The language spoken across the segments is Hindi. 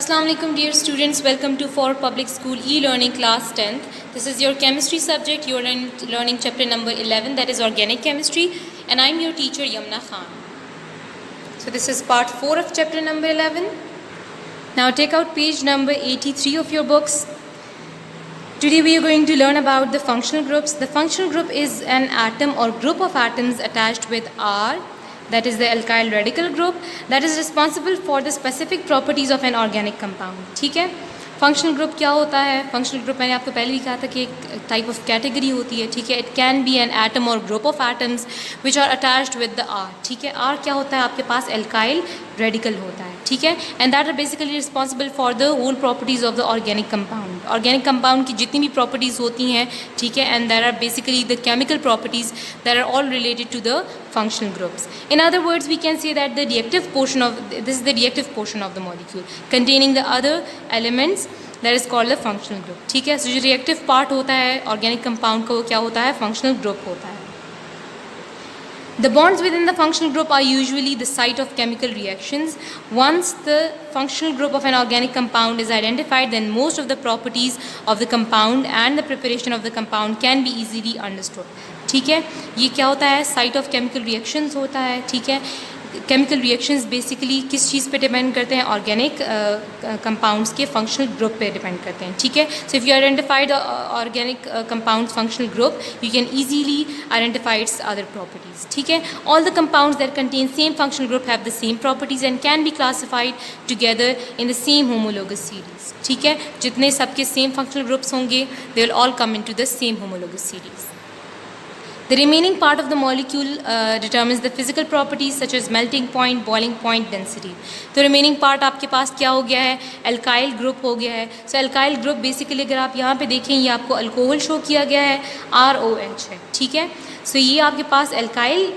Assalamu alaikum dear students, welcome to For Public School e-learning class 10th. This is your chemistry subject. You are learning chapter number 11, that is organic chemistry, and I'm your teacher Yamna Khan. So this is part 4 of chapter number 11. Now take out page number 83 of your books. Today we are going to learn about the functional groups. The functional group is an atom or group of atoms attached with R, that is the alkyl radical group, that is responsible for the specific properties of an organic compound. ठीक है, फंक्शनल ग्रुप क्या होता है? फंक्शनल ग्रुप मैंने आपको पहले भी कहा था कि एक टाइप ऑफ कैटेगरी होती है. ठीक है, it can be an atom और group of atoms which are attached with the R. ठीक है, आर क्या होता है? आपके पास एल्काइल रेडिकल होता है. ठीक है, and that are basically responsible for the whole properties of the organic compound. Organic compound की जितनी भी प्रॉपर्टीज़ होती हैं, ठीक है, and there are basically the chemical properties that are all related to the functional groups. In other words, we can say that the reactive portion of this is the reactive portion of the molecule containing the other elements, that is called the functional group. ठीक है, so जो reactive part होता है organic compound का वो क्या होता है? functional group होता है. The bonds within the functional group are usually the site of chemical reactions. Once the functional group of an organic compound is identified, then most of the properties of the compound and the preparation of the compound can be easily understood. ठीक है, ये क्या होता है? साइट ऑफ केमिकल रिएक्शंस होता है. ठीक है, केमिकल रिएक्शंस बेसिकली किस चीज़ पे डिपेंड करते हैं? ऑर्गेनिक कंपाउंड्स के फंक्शनल ग्रुप पे डिपेंड करते हैं. ठीक है, so if you identified organic compound functional group, you can easily identify it's other properties. ठीक है, all the compounds that contain same functional group have the same properties and can be classified together in the same homologous series. ठीक है, जितने सबके सेम फंक्शनल ग्रुप्स होंगे, they will all come into the same homologous series. The remaining part of the molecule determines the physical properties such as melting point, boiling point, density. तो remaining part आपके पास क्या हो गया है? alkyl group हो गया है. So alkyl group basically अगर आप यहाँ पे देखें, ये आपको अल्कोहल शो किया गया है, ROH है. ठीक है, सो ये आपके पास एल्काइल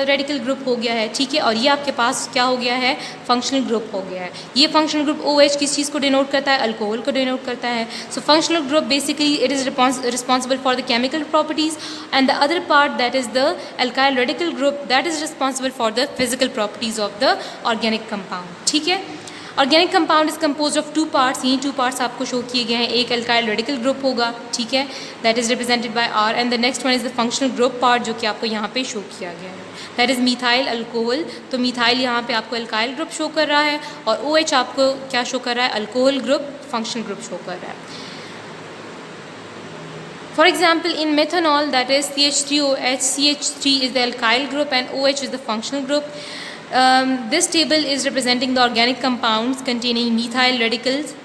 रेडिकल ग्रुप हो गया है. ठीक है, और ये आपके पास क्या हो गया है? फंक्शनल ग्रुप हो गया है. ये फंक्शनल ग्रुप OH किस चीज़ को डिनोट करता है? अल्कोहल को डिनोट करता है. So functional group basically it is responsible for the chemical properties and the other part that is the alkyl radical group that is responsible for the physical properties of the organic compound. ठीक है, organic compound is compose of two parts. यही टू पार्ट्स आपको शो किए गए हैं. एक एल्काइल रेडिकल ग्रुप होगा, ठीक है, that is represented by R, and the next one is the functional group part जो कि आपको यहाँ पे शो किया गया है, दैट इज़ मिथाइल अल्कोहल. तो मिथाइल यहाँ पे आपको एल्काइल ग्रुप शो कर रहा है और OH आपको क्या शो कर रहा है? Alcohol group, functional group show कर रहा है. For example, in methanol, that is CH3OH, CH3 is the alkyl group and OH is the functional group. This table is representing the organic compounds containing methyl radicals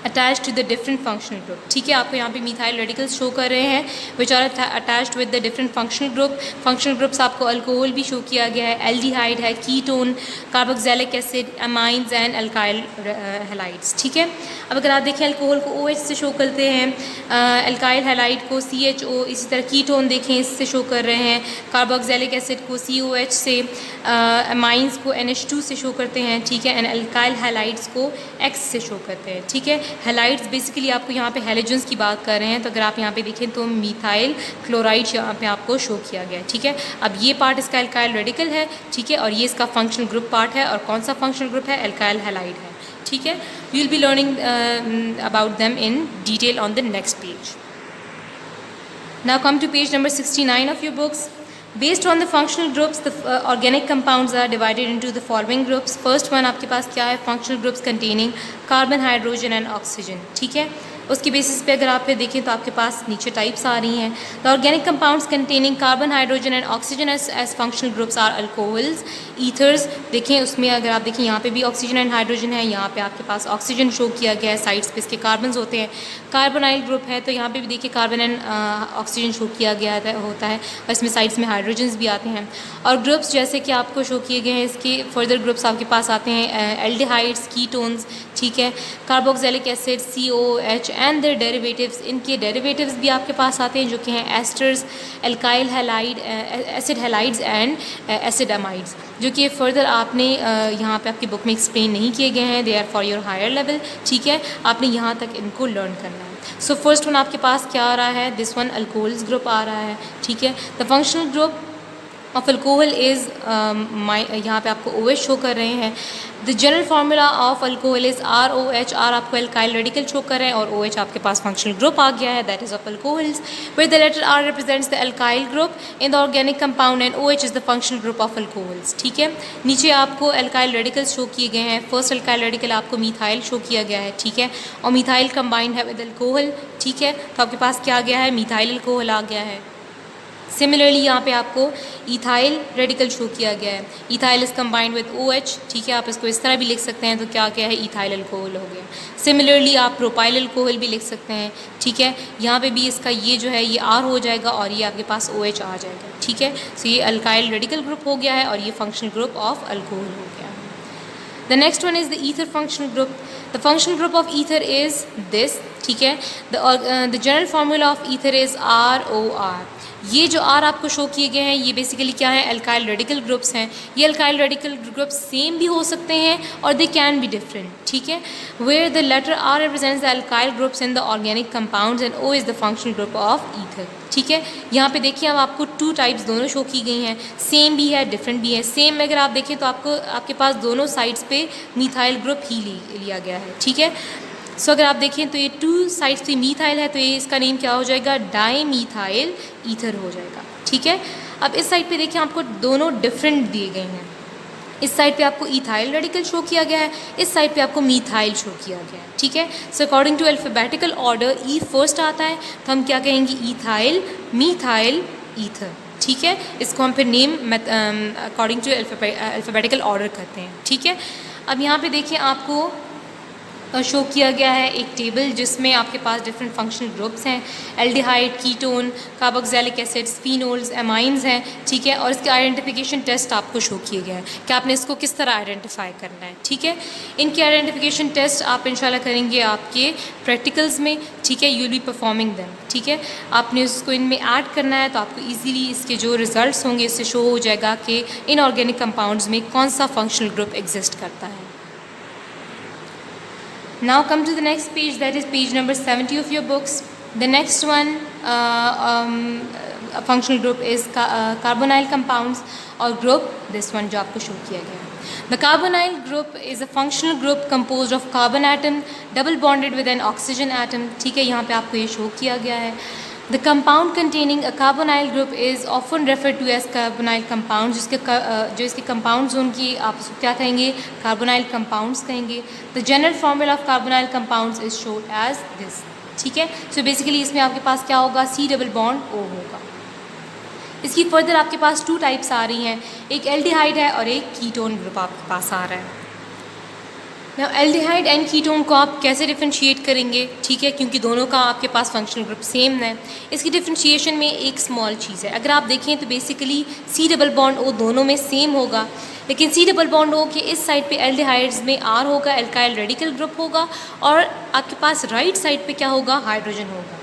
attached to the different functional group. ठीक है, आपको यहाँ पे methyl radicals शो कर रहे हैं which are attached with the different functional group. functional groups आपको अल्कोहल भी शो किया गया है, एल्डिहाइड है, ketone, carboxylic acid, amines and alkyl halides. ठीक है, अब अगर आप देखें अल्कोहल को OH से शो करते हैं, अल्काइल हैलाइड को CHO, इसी तरह कीटोन देखें इससे शो कर रहे हैं, कार्बोक्सिलिक एसिड को COH से, अमाइंस को NH2 से शो करते हैं. ठीक है, एंड अल्काइल हैलाइड्स को X से शो करते हैं. ठीक है, हैलाइड्स बेसिकली आपको यहाँ पे हैलोजन्स की बात कर रहे हैं. तो अगर आप यहाँ पे देखें तो मिथाइल क्लोराइड यहाँ पे आपको शो किया गया है. ठीक है, अब ये पार्ट इसका एल्काइल रेडिकल है. ठीक है, और ये इसका फंक्शनल ग्रुप पार्ट है. और कौन सा फंक्शनल ग्रुप है? एल्काइल हैलाइड है. ठीक है, we will be learning about them in detail on the next page. Now come to page number 69 of your books. Based on the functional groups, the organic compounds are divided into the following groups. First one आपके पास क्या है? functional groups containing carbon, hydrogen and oxygen. ठीक है, उसकी बेसिस पे अगर आप देखें तो आपके पास नीचे टाइप्स आ रही हैं. The organic compounds containing carbon, hydrogen and oxygen as functional groups are alcohols, ethers. देखें उसमें अगर आप देखें यहाँ पे भी ऑक्सीजन एंड हाइड्रोजन है, यहाँ पे आपके पास ऑक्सीजन शो किया गया है, साइड्स पे इसके कार्बन्स होते हैं. कार्बोनाइल ग्रुप है तो यहाँ पे भी देखिए कार्बन एंड ऑक्सीजन शो किया गया होता है और इसमें साइड्स में हाइड्रोजन्स भी आते हैं. और ग्रुप्स जैसे कि आपको शो किए गए हैं, इसके फर्दर ग्रुप्स आपके पास आते हैं एल्डिहाइड्स, कीटोन्स. ठीक है, carboxylic acid, COH and their derivatives. इनके डेरिवेटिव्स भी आपके पास आते हैं जो कि हैं esters, alkyl halide, acid halides and acid amides, जो कि फर्दर आपने यहाँ पे आपकी बुक में एक्सप्लेन नहीं किए गए हैं. They are for your higher level. ठीक है, आपने यहाँ तक इनको लर्न करना है. सो फर्स्ट वन आपके पास क्या आ रहा है? दिस वन अल्कोहल्स ग्रुप आ रहा है. ठीक है, the functional group of alcohol is यहाँ पे आपको OH शो कर रहे हैं। The general formula of alcohol is ROH, R आपको एल्काइल रेडिकल शो कर रहे हैं और OH आपके पास फंक्शनल ग्रुप आ गया है, that is of alcohols, where the letter R represents the alkyl group in the organic compound and OH is the functional group of alcohols. ठीक है, नीचे आपको एल्काइल रेडिकल शो किए गए हैं। फर्स्ट एल्काइल रेडिकल आपको मिथाइल शो किया गया है। ठीक है, और मिथाइल कंबाइंड है विद अल्कोहल। ठीक है, तो आपके पास क्या आ गया है, मिथाइल अल्कोहल आ गया है। सिमिलरली यहाँ पे आपको इथाइल रेडिकल शो किया गया है। Ethyl is combined with OH। ठीक है, आप इसको इस तरह भी लिख सकते हैं, तो क्या क्या है, इथाइल अल्कोहल हो गया। सिमिलरली आप प्रोपाइल अल्कोहल भी लिख सकते हैं। ठीक है, यहाँ पे भी इसका ये जो है ये R हो जाएगा और ये आपके पास OH आ जाएगा। ठीक है, सो ये अल्काइल रेडिकल ग्रुप हो गया है और ये फंक्शनल ग्रुप ऑफ अल्कोहल हो गया है। The next one is the ether functional group. The functional group of ether is this. ठीक है, the general formula of ether is ROR। ये जो R आपको शो किए गए हैं ये बेसिकली क्या है, अल्काइल रेडिकल ग्रुप्स हैं। ये अल्काइल रेडिकल ग्रुप्स सेम भी हो सकते हैं और दे कैन बी डिफरेंट। ठीक है, where the letter R represents the alkyl groups in the organic compounds and O is the functional group of ether. ठीक है, यहाँ पे देखिए अब आपको 2 टाइप्स दोनों शो की गई हैं, सेम भी है डिफरेंट भी है। सेम में अगर आप देखें तो आपके पास दोनों साइड्स पे मिथाइल ग्रुप ही लिया गया है। ठीक है, सो अगर आप देखें तो ये 2 साइड्स पे मिथाइल है, तो ये इसका नेम क्या हो जाएगा, डाईमिथाइल ईथर हो जाएगा। ठीक है, अब इस साइड पे देखिए आपको दोनों डिफरेंट दिए गए हैं। इस साइड पे आपको इथाइल रेडिकल शो किया गया है, इस साइड पे आपको मिथाइल शो किया गया है। ठीक है, so according to alphabetical order E first आता है, तो हम क्या कहेंगे, इथाइल मिथाइल ईथर। ठीक है, इसको हम फिर name according to alphabetical order करते हैं। ठीक है, अब यहाँ पे देखिए आपको शो किया गया है एक टेबल जिसमें आपके पास डिफरेंट फंक्शनल ग्रुप्स हैं, aldehyde, ketone, carboxylic acids, phenols, amines हैं। ठीक है, और इसके आइडेंटिफिकेशन टेस्ट आपको शो किए गए हैं कि आपने इसको किस तरह आइडेंटिफाई करना है। ठीक है, इनके आइडेंटिफिकेशन टेस्ट आप इंशाल्लाह करेंगे आपके प्रैक्टिकल्स में। ठीक है, you will be performing them. ठीक है, आपने उसको इनमें ऐड करना है, तो आपको ईजीली इसके जो रिजल्ट्स होंगे इससे शो हो जाएगा कि इनऑर्गेनिक कंपाउंड्स में कौन सा फंक्शनल ग्रुप एग्जिस्ट करता है। Now come to the next page, that is page number 70 of your books. The next one a functional group is carbonyl compounds और group this one जो आपको शो किया गया है। The carbonyl group is a functional group composed of carbon atom double bonded with an oxygen atom। ठीक है, यहाँ पे आपको ये शो किया गया है। The compound containing a carbonyl group is often referred to as carbonyl compounds। जो इसके compounds उनकी आप उसको क्या कहेंगे, carbonyl compounds कहेंगे। The general formula of carbonyl compounds is shown as this। ठीक है, so basically इसमें आपके पास क्या होगा, C double bond O होगा। इसकी फर्दर आपके पास 2 टाइप्स आ रही हैं, एक एल्डिहाइड है और एक कीटोन ग्रुप आपके पास आ रहा है। ना एल्डिहाइड एंड कीटोन को आप कैसे डिफ्रेंशिएट करेंगे, ठीक है, क्योंकि दोनों का आपके पास फंक्शनल ग्रुप सेम है। इसकी डिफ्रेंशिएशन में एक स्मॉल चीज़ है, अगर आप देखें तो basically C double bond O दोनों में सेम होगा, लेकिन सी डबल बॉन्ड ओ के इस साइड पे एल्डिहाइड्स में आर होगा, एल्काइल रेडिकल ग्रुप होगा, और आपके पास राइट साइड पे क्या होगा, हाइड्रोजन होगा।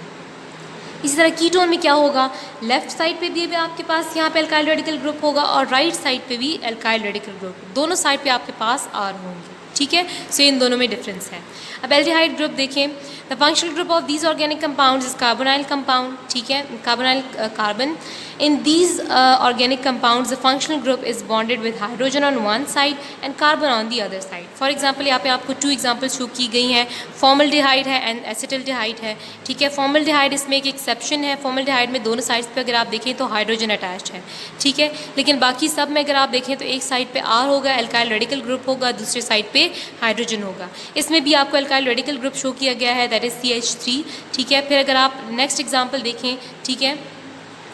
इसी तरह कीटोन में क्या होगा, लेफ्ट साइड पे भी आपके पास यहाँ पे एल्काइल रेडिकल ग्रुप होगा और राइट साइड पे भी एल्काइल रेडिकल ग्रुप, दोनों साइड पे आपके पास आर होंगे। ठीक है, सो इन दोनों में डिफरेंस है। अब एल्डिहाइड ग्रुप देखें, the functional group of these organic compounds is carbonyl compound. ठीक है, carbonyl carbon. In these organic compounds the functional group is bonded with hydrogen on one side and carbon on the other side. For example यहाँ पे आपको 2 एग्जाम्पल्स शो की गई हैं, फॉर्मल्डिहाइड है एंड एसिटल्डिहाइड है। ठीक है, फॉर्मल्डिहाइड इसमें एक एक्सेप्शन है, फॉर्मल्डिहाइड में दोनों साइड्स पे अगर आप देखें तो हाइड्रोजन अटैच्ड है। ठीक है, लेकिन बाकी सब में अगर आप देखें तो एक साइड पे आर होगा, एल्काइल रेडिकल ग्रुप होगा, दूसरे साइड पे हाइड्रोजन होगा। इसमें भी आपको एल्काइल रेडिकल ग्रुप शो किया गया है, दैट इज़ CH3। ठीक है, फिर अगर आप नेक्स्ट एग्जाम्पल देखें, ठीक है,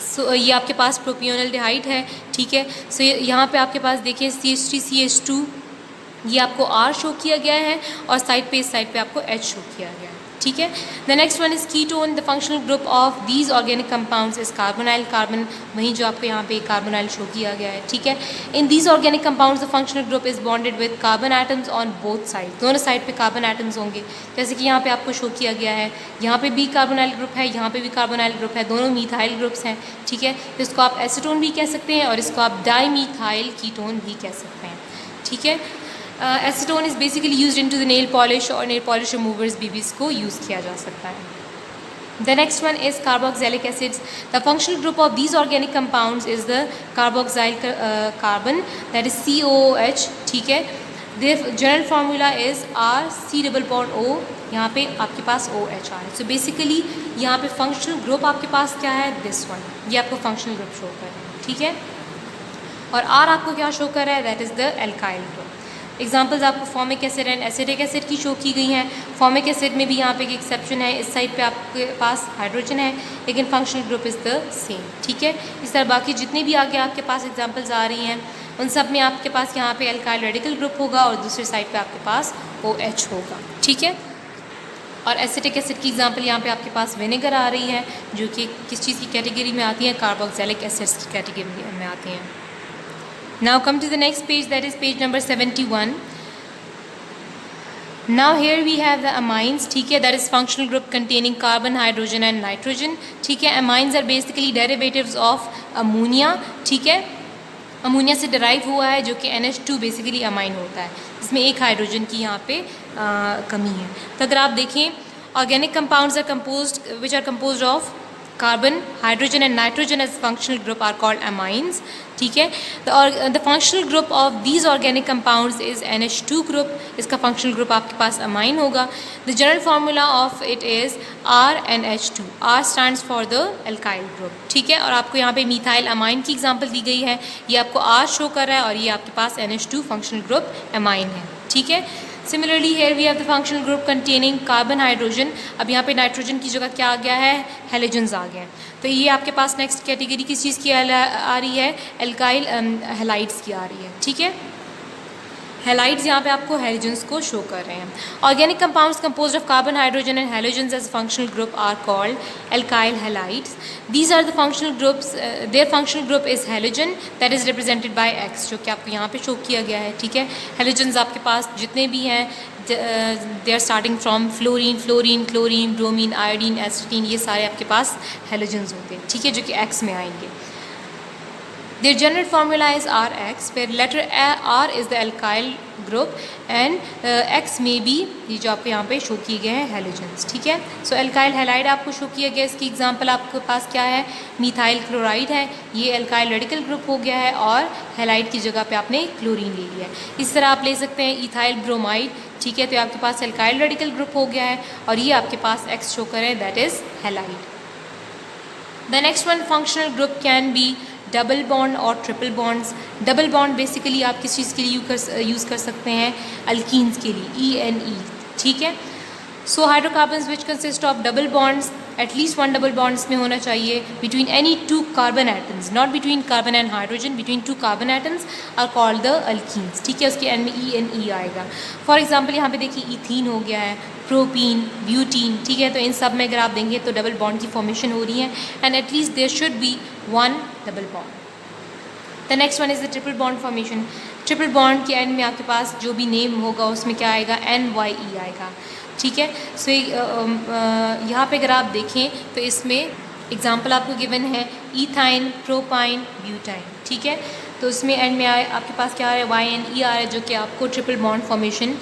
सो ये आपके पास प्रोपियोनल्डिहाइड है। ठीक है, सो यहाँ पे आपके पास देखिए CH3 CH2, ये आपको R शो किया गया है और साइड पे इस साइड पे आपको H शो किया गया है। ठीक है, the next one is ketone. The functional group of these organic compounds is carbonyl carbon, वहीं जो आपको यहाँ पे कार्बोनाइल शो किया गया है। ठीक है, in these organic compounds the functional group is bonded with carbon atoms on both side, दोनों साइड पे कार्बन एटम्स होंगे, जैसे कि यहाँ पे आपको शो किया गया है। यहाँ पे भी कार्बोनाइल ग्रुप है, यहाँ पे भी कार्बोनाइल ग्रुप है, दोनों मिथाइल ग्रुप्स हैं। ठीक है, इसको आप एसीटोन भी कह सकते हैं और इसको आप डाईमिथाइल कीटोन भी कह सकते हैं। ठीक है, acetone is basically used into the nail polish और नेल पॉलिश रिमूवर्स भी इसको यूज़ किया जा सकता है। The next one is carboxylic acids. The functional group of these organic compounds is the carboxyl carbon, that is COOH. ठीक है, their general formula is R C double bond O. यहाँ पे आपके पास OH आ रहा है. So basically यहाँ पे functional group आपके पास क्या है, this one. ये आपको functional group शो कर रहा है. ठीक है, और R आपको क्या शो कर रहा है, that is the alkyl group. Examples आपको formic acid and acetic acid की शो की गई हैं. फॉर्मिक एसिड में भी यहाँ पे एक एक्सेप्शन है, इस साइड पे आपके पास हाइड्रोजन है, लेकिन functional group is the same. ठीक है, इस तरह बाकी जितने भी आगे आपके पास एग्जाम्पल्स आ रही हैं उन सब में आपके पास यहाँ पे अल्काइल रेडिकल ग्रुप होगा और दूसरी साइड पे आपके पास OH होगा. ठीक है, और एसिटिक एसिड की एग्जांपल यहाँ पे आपके पास विनेगर आ रही है, जो कि किस चीज़ की कैटेगरी में आती है, कार्बोक्सिलिक एसिड्स की कैटेगरी में आती हैं. Now come to the next page, that is page number 71. Now here we have the amines. ठीक है, that is functional group containing carbon, hydrogen and nitrogen. ठीक है, amines are basically derivatives of ammonia. ठीक है, अमोनिया से डिराइव हुआ है, जो कि NH2 बेसिकली अमाइन होता है, इसमें एक हाइड्रोजन की यहाँ पे कमी है. तो अगर आप देखें, organic compounds are composed which are composed of carbon, hydrogen and nitrogen as functional group are called amines. ठीक है, the functional group of these organic compounds is NH2 group. इसका फंक्शनल ग्रुप आपके पास अमाइन होगा. The general formula of it is RNH2. R stands for the alkyl group. ठीक है, और आपको यहाँ पे मिथाइल अमाइन की एग्जांपल दी गई है, ये आपको R शो कर रहा है और ये आपके पास NH2 फंक्शनल ग्रुप अमाइन है. ठीक है, similarly here we have the functional group containing carbon, hydrogen. अब यहाँ पे नाइट्रोजन की जगह क्या आ गया है, हेलोजन्स आ गए हैं. तो ये आपके पास नेक्स्ट कैटेगरी किस चीज़ की आ रही है, एल्काइल हेलाइड्स की आ रही है. ठीक है, हेलाइड्स यहाँ पे आपको हेलोजन्स को शो कर रहे हैं. Organic compounds composed of carbon, hydrogen and halogens as functional group are called alkyl halides. These are the functional groups. Their functional group is halogen, that is represented by X, जो कि आपको यहाँ पे शो किया गया है. ठीक है, हेलोजन्स आपके पास जितने भी हैं, they are starting from fluorine, chlorine, bromine, iodine, astatine, ये सारे आपके पास हेलोजन्स होते हैं. ठीक है, जो कि X में आएंगे. Their general formula is RX, where letter R is the alkyl group and X may be, ये जो आपको यहाँ पे शो किए गए हैं, हेलोजन्स. ठीक है, सो एल्काइल हेलाइड आपको शो किया गया. इसकी एग्जांपल आपके पास क्या है, मिथाइल क्लोराइड है, ये एल्काइल रेडिकल ग्रुप हो गया है और हेलाइड की जगह पे आपने क्लोरीन ले लिया है. इस तरह आप ले सकते हैं इथाइल ब्रोमाइड. ठीक है, तो आपके पास एल्काइल रेडिकल ग्रुप हो गया है और ये आपके पास X शो करें, that is halide. The next one functional group can be double bond और triple bonds. Double bond basically आप किस चीज़ के लिए यूज़ कर सकते हैं, अल्कीन्स के लिए, ENE. ठीक है, so hydrocarbons which consist of double bonds, at least one double bonds में होना चाहिए between any two carbon atoms, not between carbon and hydrogen, between two carbon atoms are called the alkenes. ठीक है, उसके एंड में ENE आएगा. फॉर एग्जाम्पल यहाँ पे देखिए, इथीन हो गया है, प्रोपीन, ब्यूटीन. ठीक है, तो इन सब में अगर आप देंगे तो डबल बॉन्ड की फॉर्मेशन हो रही है, and at least there should be one double bond. The next one is the triple bond formation. Triple bond के एंड में आपके पास जो भी नेम होगा उसमें क्या आएगा, NYE आएगा. ठीक है, सो यहाँ पे अगर आप देखें तो इसमें एग्जांपल आपको गिवन है इथाइन, प्रोपाइन, ब्यूटाइन. ठीक है, तो उसमें एंड में आपके पास क्या आ रहा है, YNE आ रहा है, जो कि आपको ट्रिपल बॉन्ड फॉर्मेशन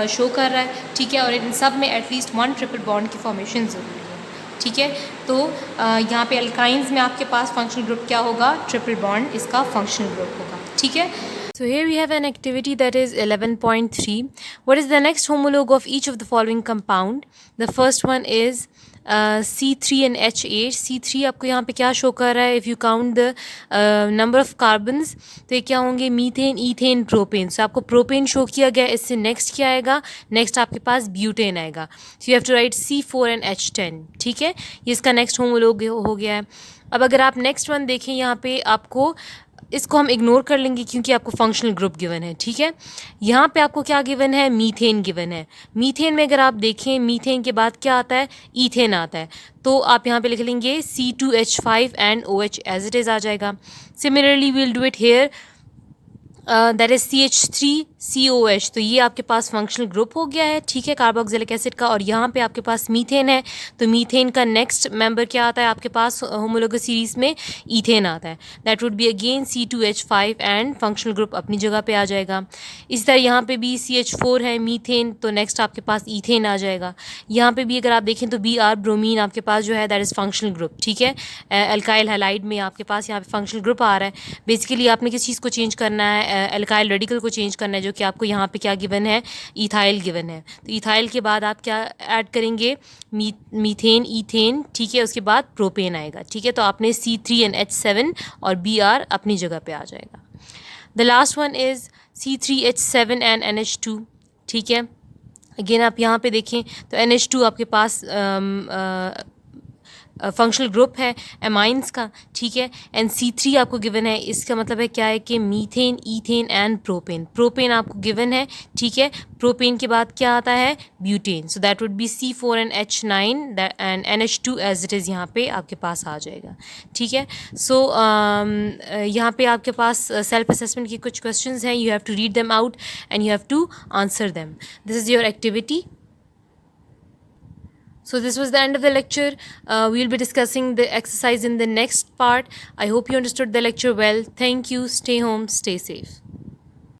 शो कर रहा है. ठीक है, और इन सब में एटलीस्ट वन ट्रिपल बॉन्ड की फॉर्मेशन ज़रूरी है. ठीक है, तो यहाँ पे अल्काइंस में आपके पास फंक्शनल ग्रुप क्या होगा, ट्रिपल बॉन्ड इसका फंक्शनल ग्रुप होगा. ठीक है, so here we have an activity that is 11.3. What is the next homologue of each of the following compound? The first one is C3 and H8. C3 आपको यहाँ पे क्या शो कर रहा है, if you count the number of carbons, तो ये क्या होंगे, मीथेन, ईथेन, प्रोपेन. सो आपको प्रोपेन शो किया गया, इससे नेक्स्ट क्या आएगा, नेक्स्ट आपके पास ब्यूटेन आएगा. So you have to write C4 and H10. ठीक है, ये इसका नेक्स्ट होमोलोग हो गया है. अब अगर आप नेक्स्ट वन देखें, यहाँ पे आपको इसको हम इग्नोर कर लेंगे क्योंकि आपको फंक्शनल ग्रुप गिवन है. ठीक है, यहाँ पे आपको क्या गिवन है, मीथेन गिवन है. मीथेन में अगर आप देखें, मीथेन के बाद क्या आता है, ईथेन आता है. तो आप यहाँ पे लिख लेंगे C2H5 and OH as it is आ जाएगा. Similarly we will do it here. That is CH3COH। तो ये आपके पास फंक्शनल ग्रुप हो गया है, ठीक है, कार्बोक्सिलिक एसिड का। और यहाँ पे आपके पास मीथेन है, तो मीथेन का नेक्स्ट मेंबर क्या आता है आपके पास होमोलोगस सीरीज़ में? ईथेन आता है। That would be again C2H5 and functional group अपनी जगह पे आ जाएगा। इसी तरह यहाँ पे भी CH4 है मीथेन, तो नेक्स्ट आपके पास ईथेन आ जाएगा। यहाँ पे भी अगर आप देखें तो Br ब्रोमीन आपके पास जो है दैट इज़ फंक्शनल ग्रुप, ठीक है। एल्काइल हैलाइड में आपके पास यहाँ पे फंक्शनल ग्रुप आ रहा है। बेसिकली आपने किस चीज़ को चेंज करना है? एल्काइल रेडिकल को चेंज करना है, जो कि आपको यहाँ पे क्या गिवन है? इथाइल गिवन है। तो इथाइल के बाद आप क्या ऐड करेंगे? मीथेन, ईथेन, ठीक है, उसके बाद प्रोपेन आएगा, ठीक है। तो आपने C3NH7 और Br अपनी जगह पे आ जाएगा। The last one is C3H7 and NH2, ठीक है। अगेन आप यहाँ पे देखें तो NH2 आपके पास फंक्शनल ग्रुप है एमाइंस का, ठीक है। एंड C3 आपको गिवन है, इसका मतलब है क्या है कि methane, ethane and propane. Propane आपको गिवन है, ठीक है। प्रोपेन के बाद क्या आता है? Butane. So that would be C4NH9 and NH2 as it is यहाँ पे आपके पास आ जाएगा, ठीक है। सो यहाँ पे आपके पास सेल्फ असेसमेंट की कुछ क्वेश्चंस हैं, you have to read them out and you have to answer them. This is your activity. So this was the end of the lecture. We will be discussing the exercise in the next part. I hope you understood the lecture well. Thank you. Stay home. Stay safe.